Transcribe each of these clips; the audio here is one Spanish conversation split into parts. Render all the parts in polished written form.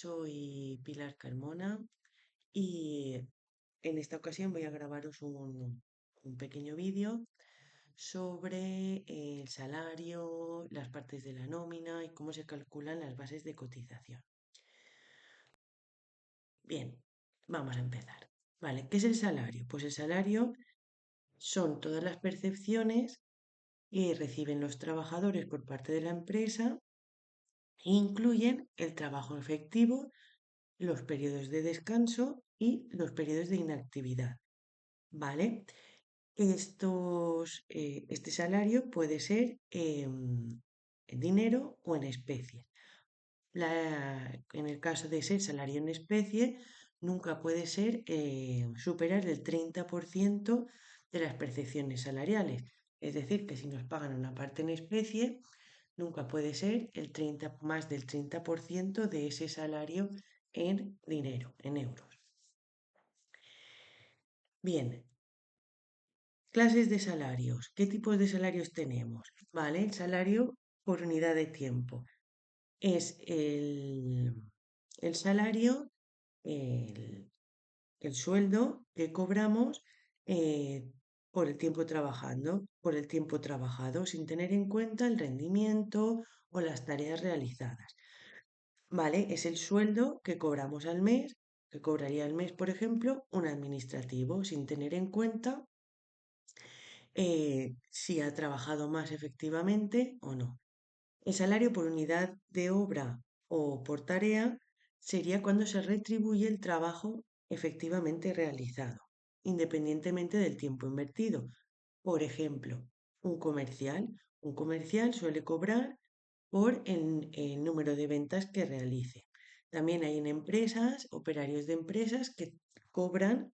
Soy Pilar Carmona y en esta ocasión voy a grabaros un pequeño vídeo sobre el salario, las partes de la nómina y cómo se calculan las bases de cotización. Bien, vamos a empezar. Vale, ¿qué es el salario? Pues el salario son todas las percepciones que reciben los trabajadores por parte de la empresa e incluyen el trabajo efectivo, los periodos de descanso y los periodos de inactividad, ¿vale? Este salario puede ser en dinero o en especie. En el caso de ser salario en especie, nunca puede ser superar el 30% de las percepciones salariales. Es decir, que si nos pagan una parte en especie, nunca puede ser más del 30% de ese salario en dinero, en euros. Bien, clases de salarios. ¿Qué tipos de salarios tenemos? Vale, el salario por unidad de tiempo. Es el salario, el, el sueldo que cobramos por el tiempo por el tiempo trabajado, sin tener en cuenta el rendimiento o las tareas realizadas. Vale, es el sueldo que cobramos al mes, que cobraría al mes, por ejemplo, un administrativo, sin tener en cuenta si ha trabajado más efectivamente o no. El salario por unidad de obra o por tarea sería cuando se retribuye el trabajo efectivamente realizado, independientemente del tiempo invertido. Por ejemplo, un comercial suele cobrar por el número de ventas que realice. También hay en empresas, operarios de empresas que cobran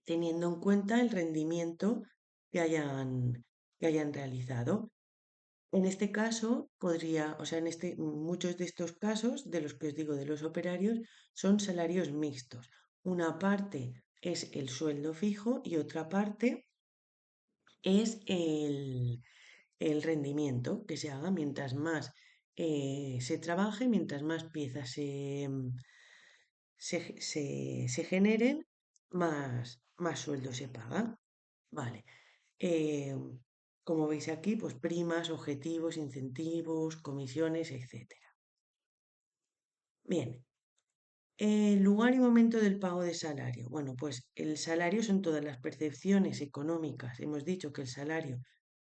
teniendo en cuenta el rendimiento que hayan realizado. En este caso, muchos de estos casos, de los que os digo de los operarios, son salarios mixtos. Una parte es el sueldo fijo y otra parte es el rendimiento que se haga mientras más se trabaje, mientras más piezas se generen, más sueldo se paga. Vale. Eh, Como veis aquí, pues primas, objetivos, incentivos, comisiones, etcétera. Bien, el lugar y momento del pago de salario. Bueno, pues el salario son todas las percepciones económicas. Hemos dicho que el salario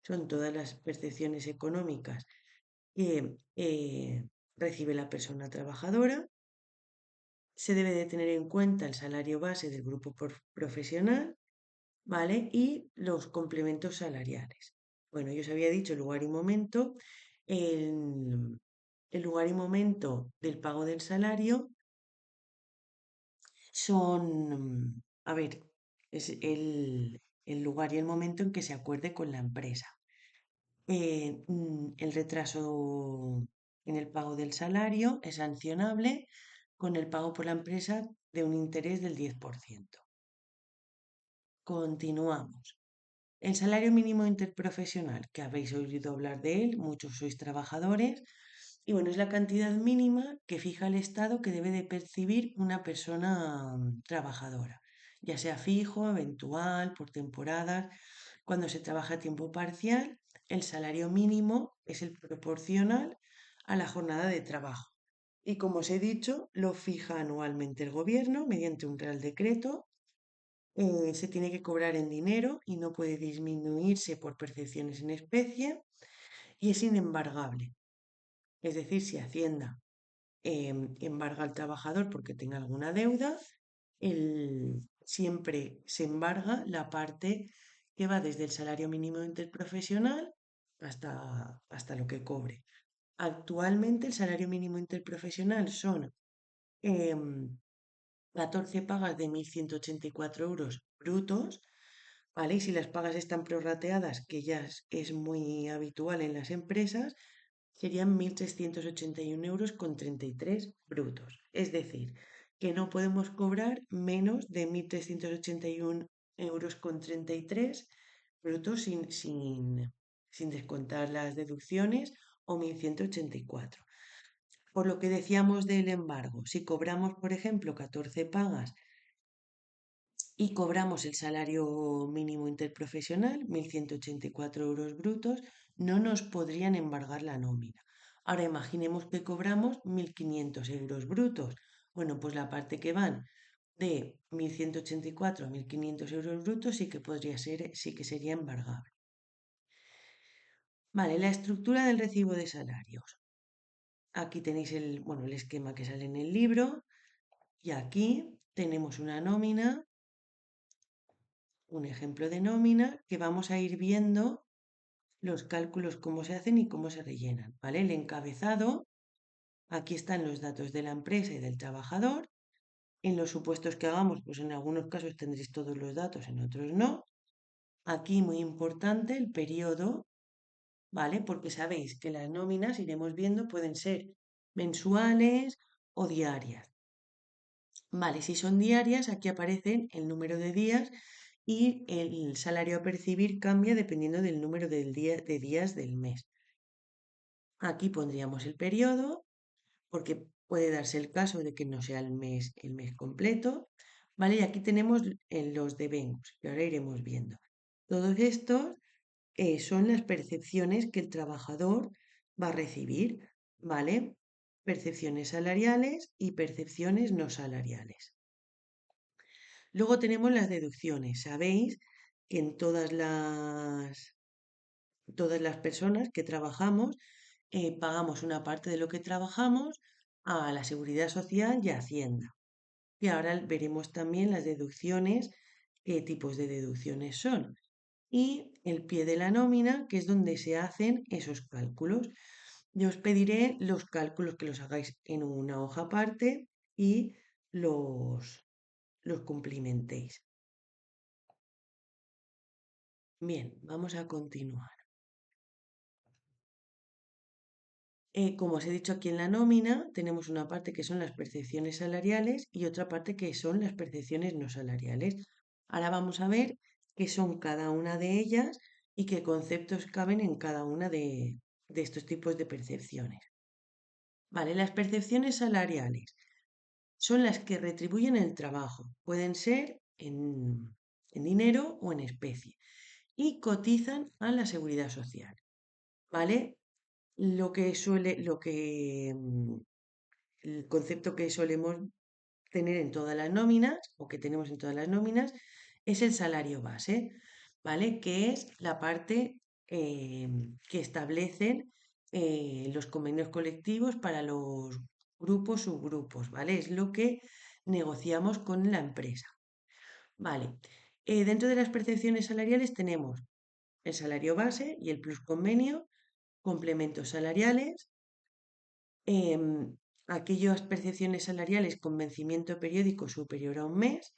son todas las percepciones económicas que recibe la persona trabajadora. Se debe de tener en cuenta el salario base del grupo profesional, ¿vale? Y los complementos salariales. Bueno, yo os había dicho el lugar y momento. El, el lugar y momento del pago del salario son, a ver, es el lugar y el momento en que se acuerde con la empresa. El retraso en el pago del salario es sancionable con el pago por la empresa de un interés del 10%. Continuamos. El salario mínimo interprofesional, que habéis oído hablar de él, muchos sois trabajadores, y bueno, es la cantidad mínima que fija el Estado que debe de percibir una persona trabajadora, ya sea fijo, eventual, por temporadas. Cuando se trabaja a tiempo parcial, el salario mínimo es el proporcional a la jornada de trabajo. Y como os he dicho, lo fija anualmente el gobierno mediante un real decreto. Se tiene que cobrar en dinero y no puede disminuirse por percepciones en especie y es inembargable. Es decir, si Hacienda embarga al trabajador porque tenga alguna deuda, siempre se embarga la parte que va desde el salario mínimo interprofesional hasta lo que cobre. Actualmente el salario mínimo interprofesional son em, 14 pagas de 1.184 euros brutos, ¿vale? Y si las pagas están prorrateadas, que ya es muy habitual en las empresas, serían 1.381 euros con 33 brutos. Es decir, que no podemos cobrar menos de 1.381 euros con 33 brutos sin descontar las deducciones o 1.184. por lo que decíamos del embargo, si cobramos, por ejemplo, 14 pagas y cobramos el salario mínimo interprofesional, 1.184 euros brutos, no nos podrían embargar la nómina. Ahora imaginemos que cobramos 1.500 euros brutos. Bueno, pues la parte que van de 1.184 a 1.500 euros brutos sí que podría ser, sí que sería embargable. Vale, la estructura del recibo de salarios. Aquí tenéis bueno, el esquema que sale en el libro y aquí tenemos una nómina, un ejemplo de nómina que vamos a ir viendo los cálculos, cómo se hacen y cómo se rellenan, ¿vale? El encabezado, aquí están los datos de la empresa y del trabajador. En los supuestos que hagamos, pues en algunos casos tendréis todos los datos, en otros no. Aquí muy importante el periodo, ¿vale? Porque sabéis que las nóminas, iremos viendo, pueden ser mensuales o diarias. Vale, si son diarias, aquí aparecen el número de días y el salario a percibir cambia dependiendo del número de días del mes. Aquí pondríamos el periodo, porque puede darse el caso de que no sea el mes completo. Vale, y aquí tenemos los devengos, que ahora iremos viendo. Todos estos son las percepciones que el trabajador va a recibir, ¿vale? Percepciones salariales y percepciones no salariales. Luego tenemos las deducciones. Sabéis que en todas las personas que trabajamos pagamos una parte de lo que trabajamos a la Seguridad Social y a Hacienda. Y ahora veremos también las deducciones, qué tipos de deducciones son. Y el pie de la nómina, que es donde se hacen esos cálculos. Yo os pediré los cálculos que los hagáis en una hoja aparte y los cumplimentéis. Bien, vamos a continuar. Como os he dicho aquí en la nómina, tenemos una parte que son las percepciones salariales y otra parte que son las percepciones no salariales. Ahora vamos a ver qué son cada una de ellas y qué conceptos caben en cada una de estos tipos de percepciones. Vale, las percepciones salariales son las que retribuyen el trabajo. Pueden ser en dinero o en especie y cotizan a la seguridad social. ¿Vale? El concepto que solemos tener en todas las nóminas o que tenemos en todas las nóminas es el salario base, ¿vale? Que es la parte que establecen los convenios colectivos para los grupos, subgrupos, ¿vale? Es lo que negociamos con la empresa, ¿vale? Dentro de las percepciones salariales tenemos el salario base y el plus convenio, complementos salariales, em, aquellas percepciones salariales con vencimiento periódico superior a un mes,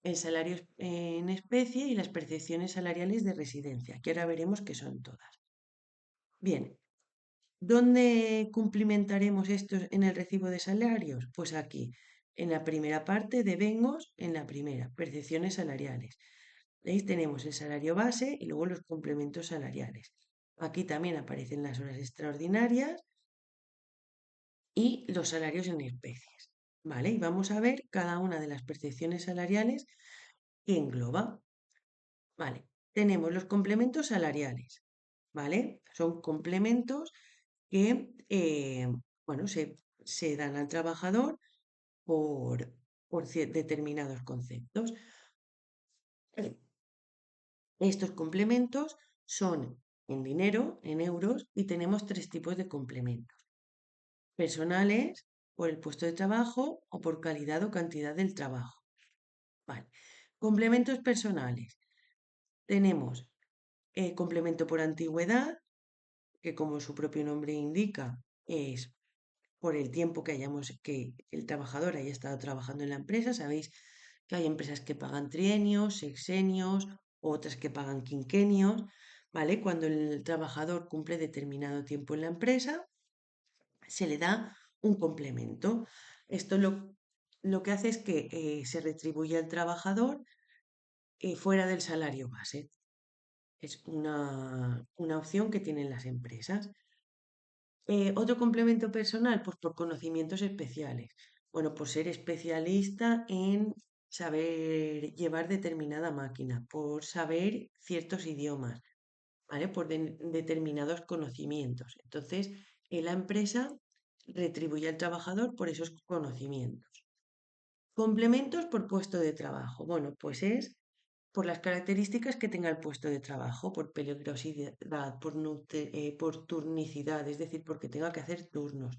el salario en especie y las percepciones salariales de residencia, que ahora veremos que son todas. Bien, ¿dónde cumplimentaremos esto en el recibo de salarios? Pues aquí, en la primera parte de Vengos, en la primera, percepciones salariales. ¿Veis? Tenemos el salario base y luego los complementos salariales. Aquí también aparecen las horas extraordinarias y los salarios en especies, ¿vale? Y vamos a ver cada una de las percepciones salariales que engloba, ¿vale? Tenemos los complementos salariales, ¿vale? Son complementos que, bueno, se dan al trabajador por determinados conceptos. Estos complementos son en dinero, en euros, y tenemos tres tipos de complementos. Personales, por el puesto de trabajo o por calidad o cantidad del trabajo. Vale. Complementos personales. Tenemos complemento por antigüedad, que como su propio nombre indica, es por el tiempo que el trabajador haya estado trabajando en la empresa. Sabéis que hay empresas que pagan trienios, sexenios, otras que pagan quinquenios, ¿vale? Cuando el trabajador cumple determinado tiempo en la empresa, se le da un complemento. Esto lo que hace es que se retribuye al trabajador fuera del salario base. Es una opción que tienen las empresas. Otro complemento personal, pues por conocimientos especiales. Bueno, por ser especialista en saber llevar determinada máquina, por saber ciertos idiomas, ¿vale? Por determinados conocimientos. Entonces, la empresa retribuye al trabajador por esos conocimientos. Complementos por puesto de trabajo. Bueno, pues es por las características que tenga el puesto de trabajo, por peligrosidad, por turnicidad, es decir, porque tenga que hacer turnos,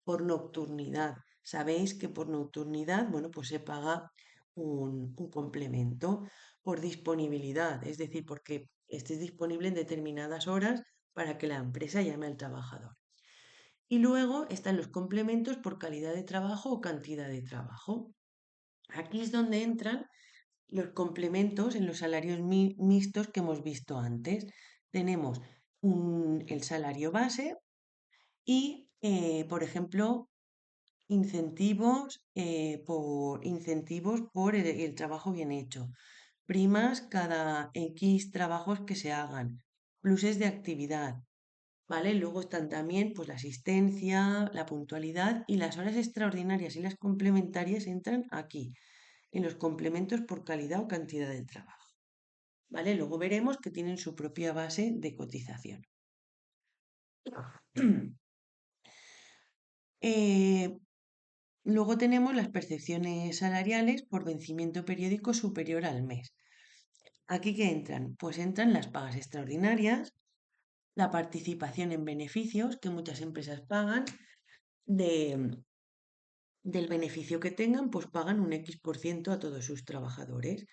por nocturnidad. Sabéis que por nocturnidad, bueno, pues se paga un complemento, por disponibilidad, es decir, porque estés disponible en determinadas horas para que la empresa llame al trabajador. Y luego están los complementos por calidad de trabajo o cantidad de trabajo. Aquí es donde entran los complementos en los salarios mixtos que hemos visto antes. Tenemos el salario base y, por ejemplo, incentivos por el trabajo bien hecho, primas cada X trabajos que se hagan, pluses de actividad, ¿vale? Luego están también pues, la asistencia, la puntualidad y las horas extraordinarias y las complementarias entran aquí, en los complementos por calidad o cantidad de trabajo. ¿Vale? Luego veremos que tienen su propia base de cotización. Eh, Luego tenemos las percepciones salariales por vencimiento periódico superior al mes. ¿Aquí qué entran? Pues entran las pagas extraordinarias, la participación en beneficios que muchas empresas pagan, de, del beneficio que tengan, pues pagan un X% a todos sus trabajadores.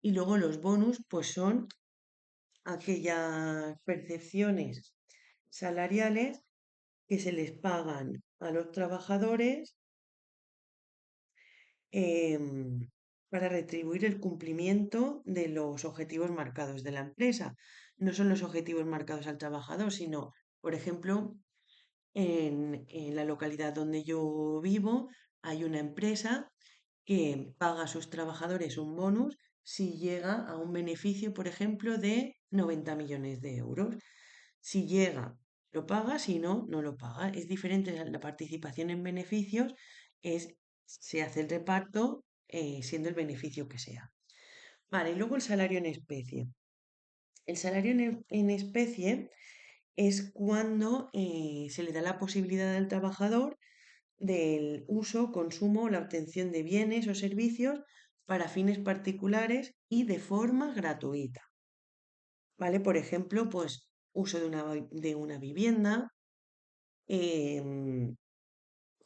Y luego los bonus, pues son aquellas percepciones salariales que se les pagan a los trabajadores para retribuir el cumplimiento de los objetivos marcados de la empresa. No son los objetivos marcados al trabajador, sino, por ejemplo, en la localidad donde yo vivo hay una empresa que paga a sus trabajadores un bonus si llega a un beneficio, por ejemplo, de 90 millones de euros. Si llega, lo paga, si no, no lo paga. Es diferente la participación en beneficios, se hace el reparto siendo el beneficio que sea. Vale, y luego el salario en especie. El salario en especie es cuando se le da la posibilidad al trabajador del uso, consumo o la obtención de bienes o servicios para fines particulares y de forma gratuita. ¿Vale? Por ejemplo, pues uso de una vivienda, em,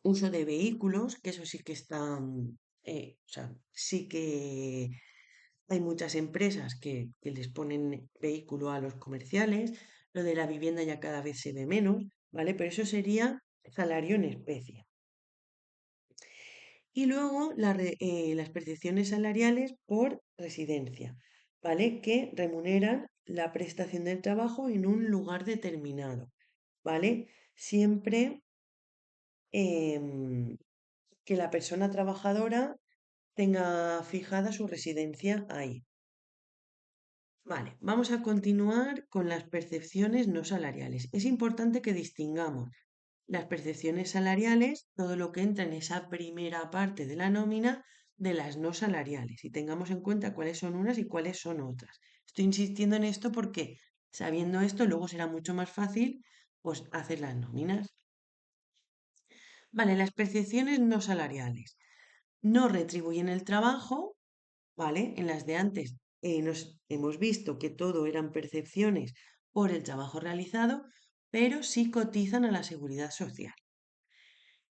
uso de vehículos, que eso sí que están, o sea, sí que hay muchas empresas que les ponen vehículo a los comerciales, lo de la vivienda ya cada vez se ve menos, ¿vale? Pero eso sería salario en especie. Y luego las percepciones salariales por residencia, ¿vale? Que remuneran la prestación del trabajo en un lugar determinado, ¿vale? Siempre em, que la persona trabajadora tenga fijada su residencia ahí. Vale, vamos a continuar con las percepciones no salariales. Es importante que distingamos las percepciones salariales, todo lo que entra en esa primera parte de la nómina, de las no salariales y tengamos en cuenta cuáles son unas y cuáles son otras. Estoy insistiendo en esto porque sabiendo esto luego será mucho más fácil pues hacer las nóminas. Vale, las percepciones no salariales no retribuyen el trabajo, ¿vale? En las de antes nos hemos visto que todo eran percepciones por el trabajo realizado, pero sí cotizan a la seguridad social.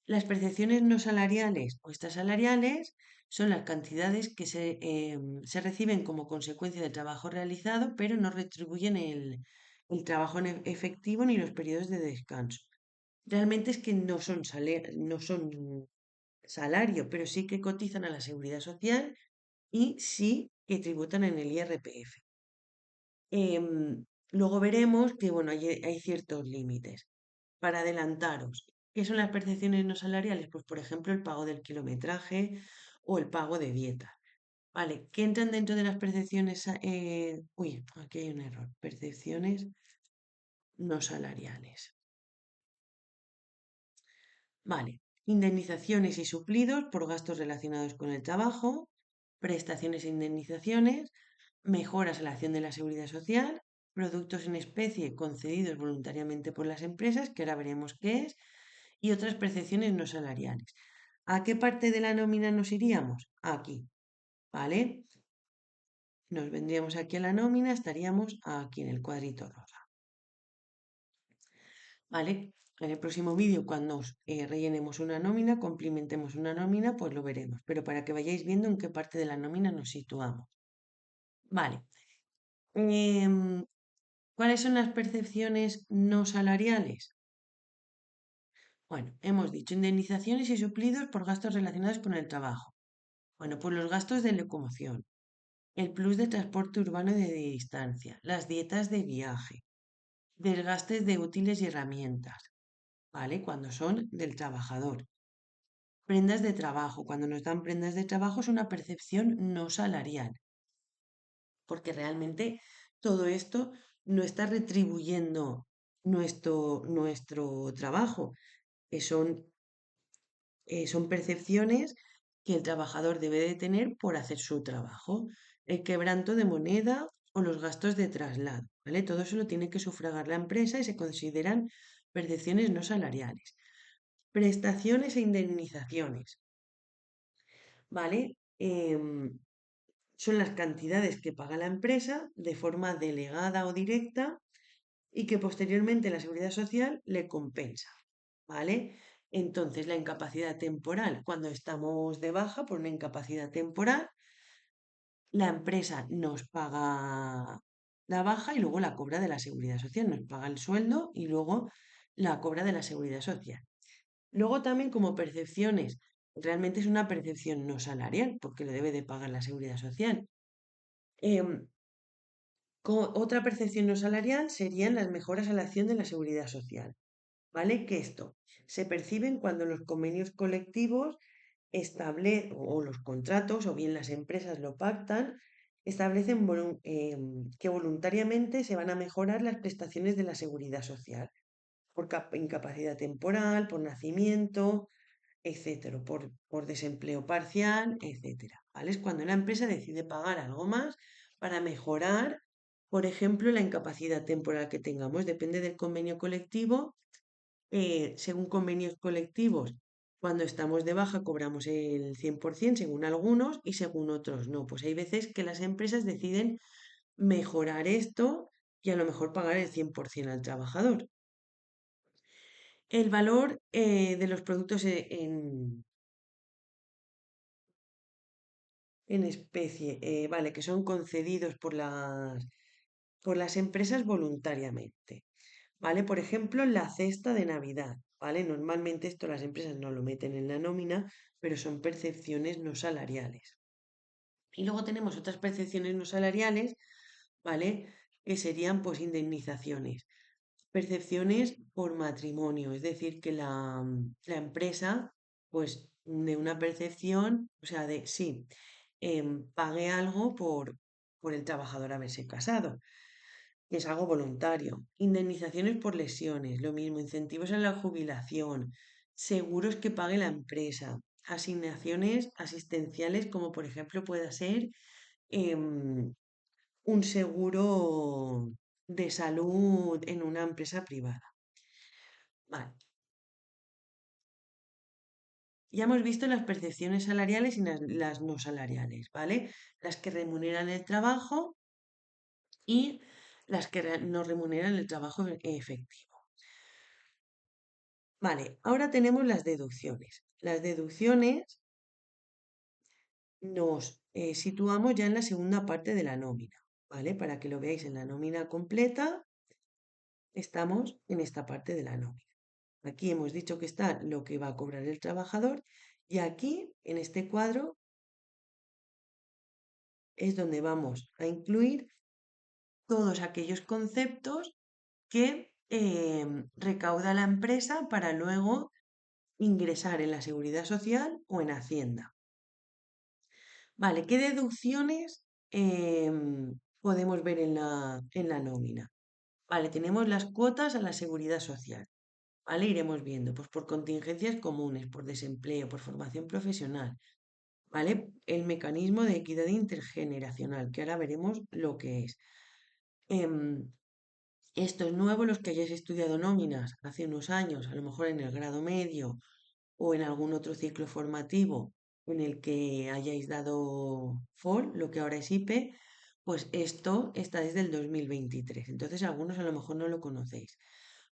Las percepciones no salariales o extrasalariales son las cantidades que se reciben como consecuencia del trabajo realizado, pero no retribuyen el trabajo en efectivo ni los periodos de descanso. Realmente es que no son salario, pero sí que cotizan a la seguridad social y sí que tributan en el IRPF. Em, Luego veremos que bueno, hay ciertos límites. Para adelantaros, ¿qué son las percepciones no salariales? Pues por ejemplo el pago del kilometraje o el pago de dieta. Vale, ¿qué entran dentro de las percepciones? Uy, aquí hay un error. Percepciones no salariales. Vale, indemnizaciones y suplidos por gastos relacionados con el trabajo, prestaciones e indemnizaciones, mejoras a la acción de la seguridad social, productos en especie concedidos voluntariamente por las empresas, que ahora veremos qué es, y otras percepciones no salariales. ¿A qué parte de la nómina nos iríamos? Aquí, ¿vale? Nos vendríamos aquí a la nómina, estaríamos aquí en el cuadrito rosa, ¿vale? En el próximo vídeo, cuando rellenemos una nómina, complementemos una nómina, pues lo veremos, pero para que vayáis viendo en qué parte de la nómina nos situamos. Vale. Em, ¿Cuáles son las percepciones no salariales? Bueno, hemos dicho indemnizaciones y suplidos por gastos relacionados con el trabajo. Bueno, pues los gastos de locomoción, el plus de transporte urbano de distancia, las dietas de viaje, desgastes de útiles y herramientas, ¿vale? Cuando son del trabajador. Prendas de trabajo, cuando nos dan prendas de trabajo es una percepción no salarial, porque realmente todo esto no está retribuyendo nuestro trabajo. Son son percepciones que el trabajador debe de tener por hacer su trabajo. El quebranto de moneda o los gastos de traslado, ¿vale? Todo eso lo tiene que sufragar la empresa y se consideran percepciones no salariales. Prestaciones e indemnizaciones, ¿vale? Son las cantidades que paga la empresa de forma delegada o directa y que posteriormente la Seguridad Social le compensa, ¿vale? Entonces, la incapacidad temporal, cuando estamos de baja por una incapacidad temporal, la empresa nos paga la baja y luego la cobra de la Seguridad Social, nos paga el sueldo y luego la cobra de la Seguridad Social. Luego también como percepciones, realmente es una percepción no salarial porque lo debe de pagar la Seguridad Social. Em, Otra percepción no salarial serían las mejoras a la acción de la Seguridad Social. ¿Vale? Que esto se perciben cuando los convenios colectivos o los contratos o bien las empresas lo pactan, establecen que voluntariamente se van a mejorar las prestaciones de la seguridad social por incapacidad temporal, por nacimiento, etcétera, por desempleo parcial, etcétera. ¿Vale? Es cuando la empresa decide pagar algo más para mejorar, por ejemplo, la incapacidad temporal que tengamos. Depende del convenio colectivo, según convenios colectivos, cuando estamos de baja cobramos el 100% según algunos y según otros no. Pues hay veces que las empresas deciden mejorar esto y a lo mejor pagar el 100% al trabajador. El valor de los productos en especie, vale, que son concedidos por las empresas voluntariamente. ¿Vale? Por ejemplo, la cesta de Navidad, ¿vale? Normalmente esto las empresas no lo meten en la nómina, pero son percepciones no salariales. Y luego tenemos otras percepciones no salariales, ¿vale? Que serían pues indemnizaciones. Percepciones por matrimonio, es decir, que la empresa, pues de una percepción, o sea, de sí, pague algo por el trabajador haberse casado. Es algo voluntario. Indemnizaciones por lesiones, lo mismo, incentivos en la jubilación, seguros que pague la empresa, asignaciones asistenciales como por ejemplo pueda ser em, un seguro de salud en una empresa privada. Vale. Ya hemos visto las percepciones salariales y las no salariales, ¿vale? Las que remuneran el trabajo y las que no remuneran el trabajo efectivo. Vale, ahora tenemos las deducciones. Las deducciones nos situamos ya en la segunda parte de la nómina, ¿vale? Para que lo veáis en la nómina completa, estamos en esta parte de la nómina. Aquí hemos dicho que está lo que va a cobrar el trabajador y aquí, en este cuadro, es donde vamos a incluir todos aquellos conceptos que recauda la empresa para luego ingresar en la seguridad social o en Hacienda. Vale, ¿qué deducciones podemos ver en la nómina? Vale, tenemos las cuotas a la seguridad social. ¿vale? Iremos viendo, pues por contingencias comunes, por desempleo, por formación profesional, ¿vale? El mecanismo de equidad intergeneracional, que ahora veremos lo que es. Em, Esto es nuevo, los que hayáis estudiado nóminas hace unos años, a lo mejor en el grado medio o en algún otro ciclo formativo en el que hayáis dado FOL, lo que ahora es IPE, pues esto está desde el 2023. Entonces algunos a lo mejor no lo conocéis.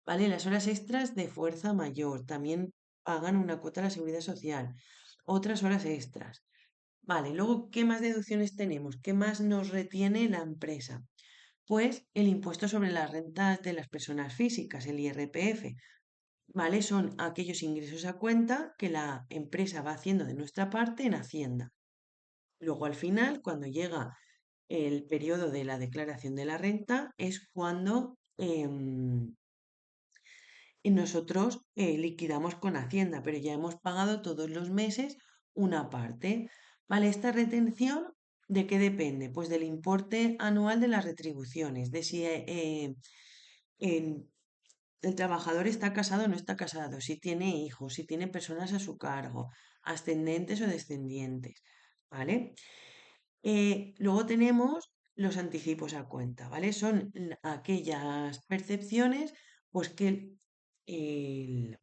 ¿Vale? Las horas extras de fuerza mayor también pagan una cuota a la seguridad social. Otras horas extras. Vale, luego, ¿qué más deducciones tenemos? ¿Qué más nos retiene la empresa? Pues el impuesto sobre las rentas de las personas físicas, el IRPF. ¿Vale? Son aquellos ingresos a cuenta que la empresa va haciendo de nuestra parte en Hacienda. Luego, al final, cuando llega el periodo de la declaración de la renta, es cuando y nosotros liquidamos con Hacienda, pero ya hemos pagado todos los meses una parte. ¿Vale? Esta retención, ¿de qué depende? Pues del importe anual de las retribuciones, de si en- el trabajador está casado o no está casado, si tiene hijos, si tiene personas a su cargo, ascendentes o descendientes. ¿Vale? Luego tenemos los anticipos a cuenta, ¿vale? Son aquellas percepciones pues que el,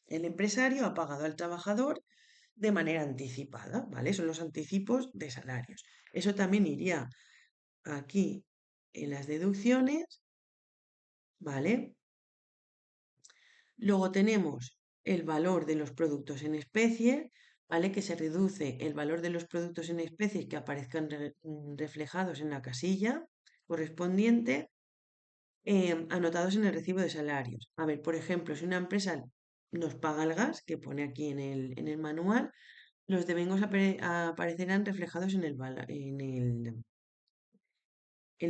el empresario ha pagado al trabajador de manera anticipada, ¿vale? Son los anticipos de salarios. Eso también iría aquí en las deducciones, ¿vale? Luego tenemos el valor de los productos en especie, ¿vale? Que se reduce el valor de los productos en especie que aparezcan reflejados en la casilla correspondiente, anotados en el recibo de salarios. A ver, por ejemplo, si una empresa nos paga el gas, que pone aquí en el manual, los devengos aparecerán reflejados en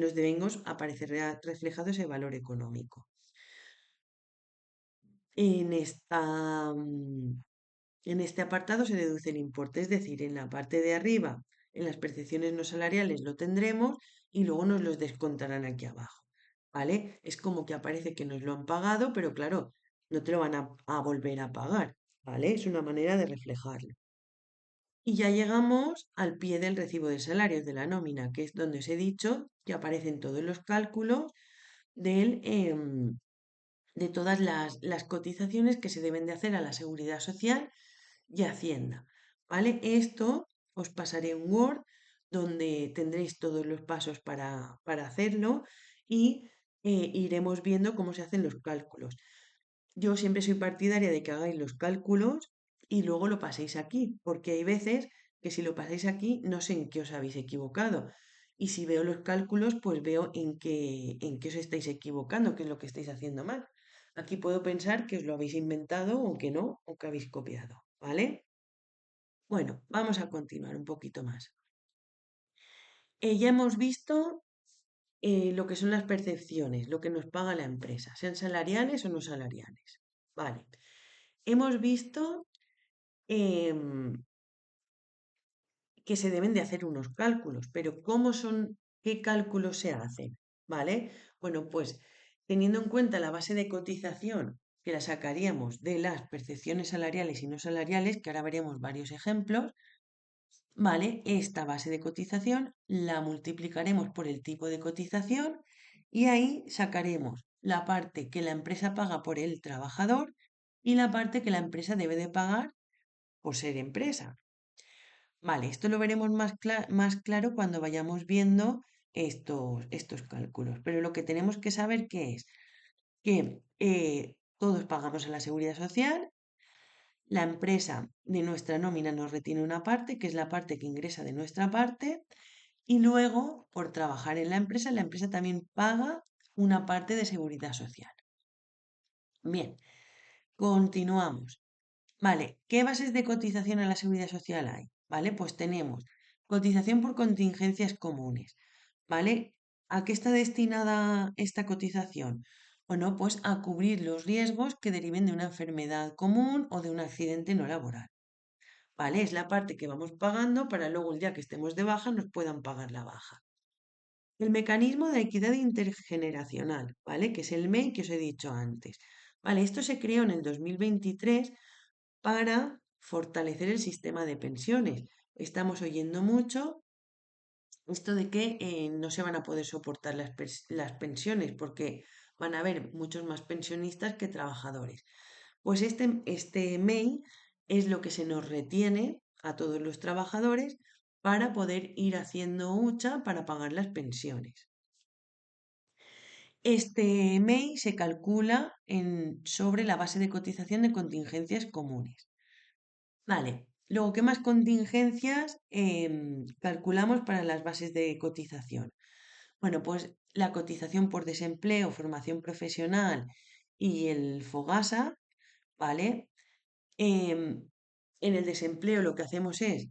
los devengos aparecerá reflejado ese valor económico. En en este apartado se deduce el importe, es decir, en la parte de arriba, en las percepciones no salariales lo tendremos y luego nos los descontarán aquí abajo, ¿vale? Es como que aparece que nos lo han pagado, pero claro, no te lo van a volver a pagar, ¿vale? Es una manera de reflejarlo. Y ya llegamos al pie del recibo de salarios de la nómina, que es donde os he dicho que aparecen todos los cálculos del, de todas las cotizaciones que se deben de hacer a la seguridad social y Hacienda. ¿Vale? Esto os pasaré un Word donde tendréis todos los pasos para hacerlo y iremos viendo cómo se hacen los cálculos. Yo siempre soy partidaria de que hagáis los cálculos y luego lo paséis aquí, porque hay veces que si lo pasáis aquí no sé en qué os habéis equivocado. Y si veo los cálculos, pues veo en qué os estáis equivocando, qué es lo que estáis haciendo mal. Aquí puedo pensar que os lo habéis inventado o que no, o que habéis copiado, ¿vale? Bueno, vamos a continuar un poquito más. Ya hemos visto lo que son las percepciones, lo que nos paga la empresa, sean salariales o no salariales. Vale. Hemos visto em, que se deben de hacer unos cálculos, pero ¿cómo son, qué cálculos se hacen? ¿Vale? Bueno, pues teniendo en cuenta la base de cotización que la sacaríamos de las percepciones salariales y no salariales, que ahora veremos varios ejemplos, ¿vale? Esta base de cotización la multiplicaremos por el tipo de cotización y ahí sacaremos la parte que la empresa paga por el trabajador y la parte que la empresa debe de pagar por ser empresa. Vale, esto lo veremos más claro cuando vayamos viendo estos cálculos, pero lo que tenemos que saber que es que todos pagamos a la seguridad social, la empresa de nuestra nómina nos retiene una parte, que es la parte que ingresa de nuestra parte, y luego, por trabajar en la empresa también paga una parte de seguridad social. Bien, continuamos. Vale, ¿qué bases de cotización a la seguridad social hay? Vale, pues tenemos cotización por contingencias comunes. ¿Vale? ¿A qué está destinada esta cotización? Bueno, pues a cubrir los riesgos que deriven de una enfermedad común o de un accidente no laboral. ¿Vale? Es la parte que vamos pagando para luego el día que estemos de baja nos puedan pagar la baja. El mecanismo de equidad intergeneracional, ¿vale? Que es el MEI que os he dicho antes. Vale, esto se creó en el 2023 para fortalecer el sistema de pensiones. Estamos oyendo mucho esto de que no se van a poder soportar las pensiones porque van a haber muchos más pensionistas que trabajadores. Pues este MEI es lo que se nos retiene a todos los trabajadores para poder ir haciendo hucha para pagar las pensiones. Este MEI se calcula sobre la base de cotización de contingencias comunes. Vale, luego, ¿qué más contingencias calculamos para las bases de cotización? Bueno, pues la cotización por desempleo, formación profesional y el FOGASA, ¿vale? Em, en el desempleo lo que hacemos es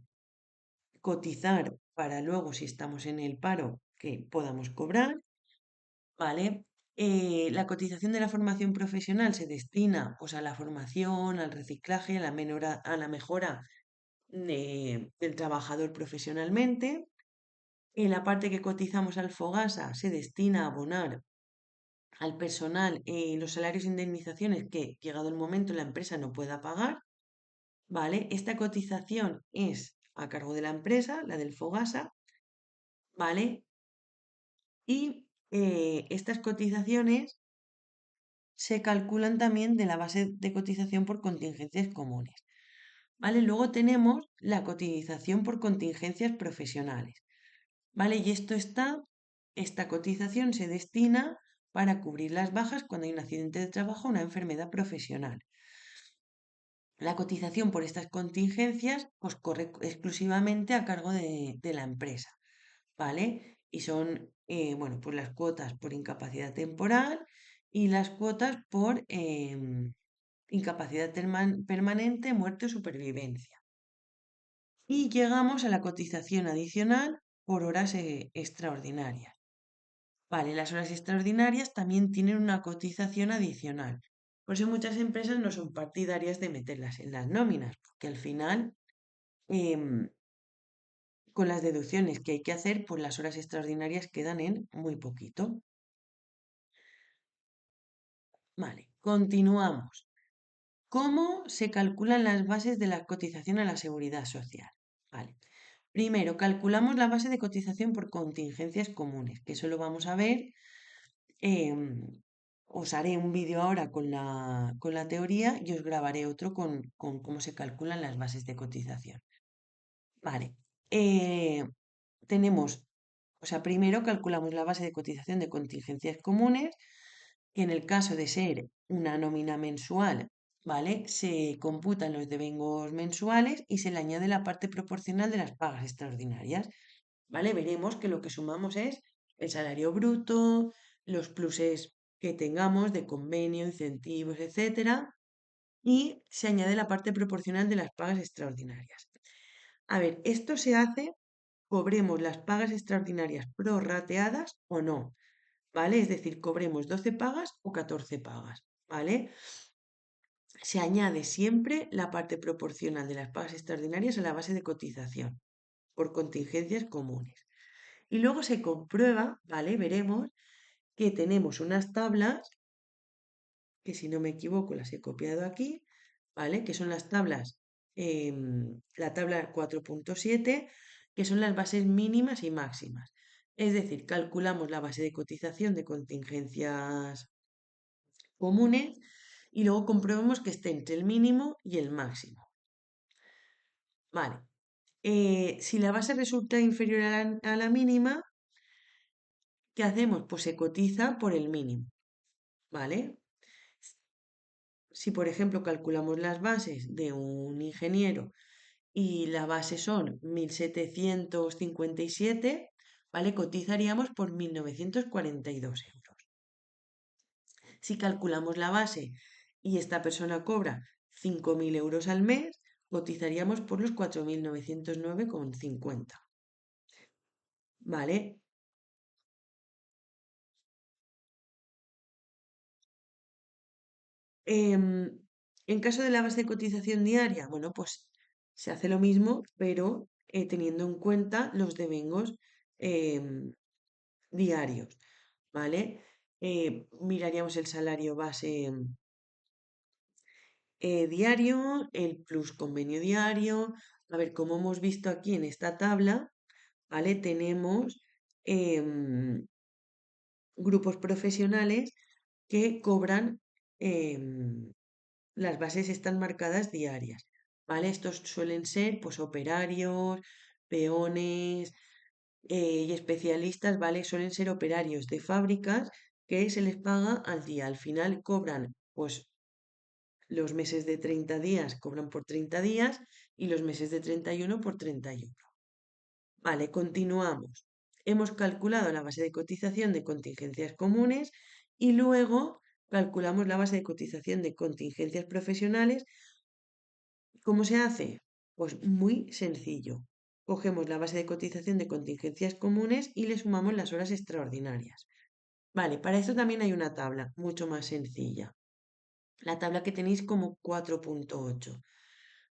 cotizar para luego, si estamos en el paro, que podamos cobrar, ¿vale? La cotización de la formación profesional se destina pues, a la formación, al reciclaje, a la mejora del trabajador profesionalmente. En la parte que cotizamos al FOGASA se destina a abonar al personal los salarios e indemnizaciones que, llegado el momento, la empresa no pueda pagar, ¿vale? Esta cotización es a cargo de la empresa, la del FOGASA, ¿vale? Y estas cotizaciones se calculan también de la base de cotización por contingencias comunes, ¿vale? Luego tenemos la cotización por contingencias profesionales, ¿vale? Y esta cotización se destina para cubrir las bajas cuando hay un accidente de trabajo o una enfermedad profesional. La cotización por estas contingencias pues, corre exclusivamente a cargo de la empresa, ¿vale? Y son, bueno, pues las cuotas por incapacidad temporal y las cuotas por incapacidad permanente, muerte o supervivencia. Y llegamos a la cotización adicional por horas extraordinarias. Vale, las horas extraordinarias también tienen una cotización adicional. Por eso muchas empresas no son partidarias de meterlas en las nóminas, porque al final, em, con las deducciones que hay que hacer, pues las horas extraordinarias quedan en muy poquito. Vale, continuamos. ¿Cómo se calculan las bases de la cotización a la seguridad social? Vale. Primero, calculamos la base de cotización por contingencias comunes, que eso lo vamos a ver. Os haré un vídeo ahora con la teoría y os grabaré otro con cómo se calculan las bases de cotización. Vale. eh, tenemos, o sea, primero calculamos la base de cotización de contingencias comunes, que en el caso de ser una nómina mensual, ¿vale? Se computan los devengos mensuales y se le añade la parte proporcional de las pagas extraordinarias, ¿vale? Veremos que lo que sumamos es el salario bruto, los pluses que tengamos de convenio, incentivos, etcétera, y se añade la parte proporcional de las pagas extraordinarias. A ver, esto se hace, cobremos las pagas extraordinarias prorrateadas o no, ¿vale? Es decir, cobremos 12 pagas o 14 pagas, ¿vale? Se añade siempre la parte proporcional de las pagas extraordinarias a la base de cotización por contingencias comunes. Y luego se comprueba, ¿vale? Veremos que tenemos unas tablas, que si no me equivoco las he copiado aquí, ¿vale? Que son las tablas, la tabla 4.7, que son las bases mínimas y máximas. Es decir, calculamos la base de cotización de contingencias comunes y luego comprobamos que esté entre el mínimo y el máximo. Vale. Si la base resulta inferior a la mínima, ¿qué hacemos? Pues se cotiza por el mínimo, ¿vale? Si, por ejemplo, calculamos las bases de un ingeniero y la base son 1.757, ¿vale? Cotizaríamos por 1.942 euros. Si calculamos la base y esta persona cobra 5.000 euros al mes, cotizaríamos por los 4.909,50, ¿vale? Em, en caso de la base de cotización diaria, bueno, pues se hace lo mismo, pero teniendo en cuenta los devengos em, diarios, ¿vale? Miraríamos el salario base diario, el plus convenio diario. A ver, como hemos visto aquí en esta tabla, ¿vale? Tenemos grupos profesionales que cobran, las bases están marcadas diarias, ¿vale? Estos suelen ser pues operarios, peones y especialistas, ¿vale? Suelen ser operarios de fábricas que se les paga al día. Al final cobran pues los meses de 30 días cobran por 30 días y los meses de 31 por 31. Vale, continuamos. Hemos calculado la base de cotización de contingencias comunes y luego calculamos la base de cotización de contingencias profesionales. ¿Cómo se hace? Pues muy sencillo. Cogemos la base de cotización de contingencias comunes y le sumamos las horas extraordinarias. Vale, para esto también hay una tabla mucho más sencilla. La tabla que tenéis como 4.8.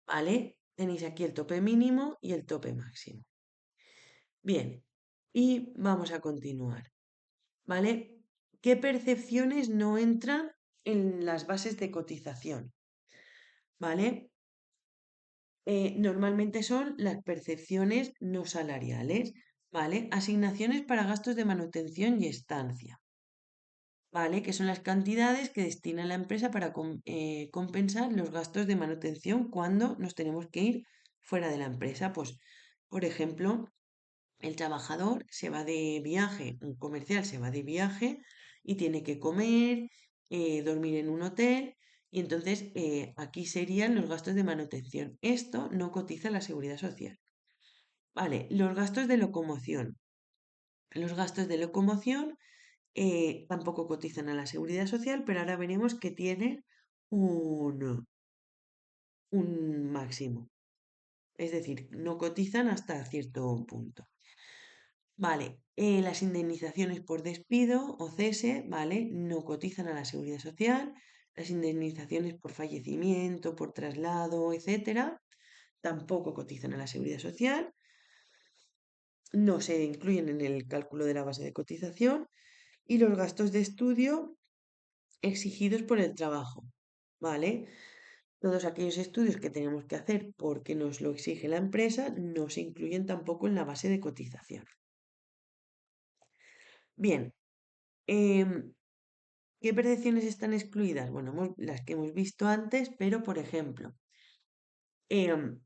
¿Vale? Tenéis aquí el tope mínimo y el tope máximo. Bien, y vamos a continuar, ¿vale? ¿Qué percepciones no entran en las bases de cotización? ¿Vale? Normalmente son las percepciones no salariales, ¿vale? Asignaciones para gastos de manutención y estancia, ¿vale? Que son las cantidades que destina la empresa para compensar los gastos de manutención cuando nos tenemos que ir fuera de la empresa. Pues, por ejemplo, el trabajador se va de viaje, un comercial se va de viaje y tiene que comer, dormir en un hotel y entonces aquí serían los gastos de manutención. Esto no cotiza la seguridad social. Vale, los gastos de locomoción. Los gastos de locomoción tampoco cotizan a la seguridad social, pero ahora veremos que tienen un máximo. Es decir, no cotizan hasta cierto punto. Vale, las indemnizaciones por despido o cese, ¿vale? No cotizan a la seguridad social. Las indemnizaciones por fallecimiento, por traslado, etcétera, tampoco cotizan a la seguridad social. No se incluyen en el cálculo de la base de cotización. Y los gastos de estudio exigidos por el trabajo, ¿vale? Todos aquellos estudios que tenemos que hacer porque nos lo exige la empresa no se incluyen tampoco en la base de cotización. Bien, em, ¿qué percepciones están excluidas? Bueno, las que hemos visto antes, pero por ejemplo, em,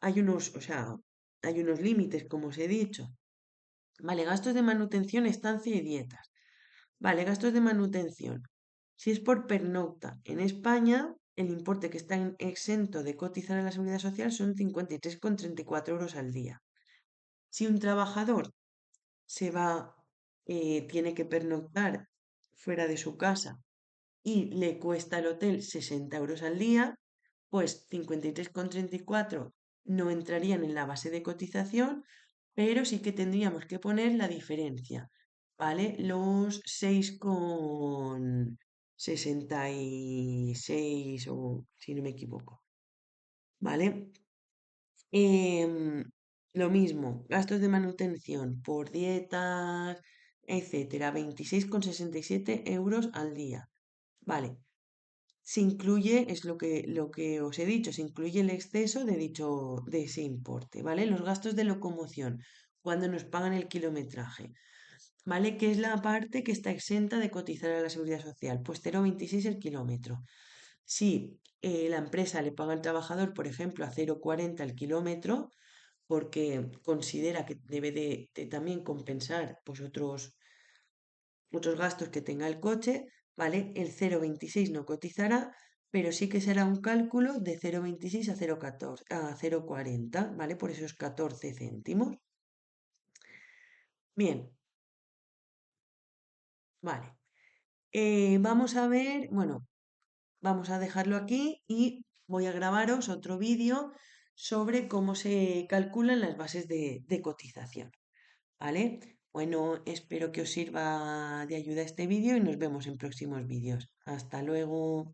o sea, hay unos límites, como os he dicho. Vale, gastos de manutención, estancia y dietas. Vale, gastos de manutención. Si es por pernocta en España, el importe que está exento de cotizar a la seguridad social son 53,34 euros al día. Si un trabajador se va, tiene que pernoctar fuera de su casa y le cuesta el hotel 60 euros al día, pues 53,34 no entrarían en la base de cotización, pero sí que tendríamos que poner la diferencia, ¿vale? Los 6,66 o si no me equivoco, ¿vale? Em, lo mismo, gastos de manutención por dietas, etcétera, 26,67 euros al día. Vale, se incluye, es lo que os he dicho, se incluye el exceso de ese importe, ¿vale? Los gastos de locomoción, cuando nos pagan el kilometraje, ¿vale? ¿Qué es la parte que está exenta de cotizar a la seguridad social? Pues 0,26 el kilómetro. Si la empresa le paga al trabajador, por ejemplo, a 0,40 el kilómetro, porque considera que debe de también compensar pues, otros gastos que tenga el coche, ¿vale? El 0,26 no cotizará, pero sí que será un cálculo de 0,26 a 0,14, a 0,40, ¿vale? Por esos 14 céntimos. Bien, vale. Vamos a ver, bueno, vamos a dejarlo aquí y voy a grabaros otro vídeo sobre cómo se calculan las bases de cotización, ¿vale? Bueno, espero que os sirva de ayuda este vídeo y nos vemos en próximos vídeos. Hasta luego.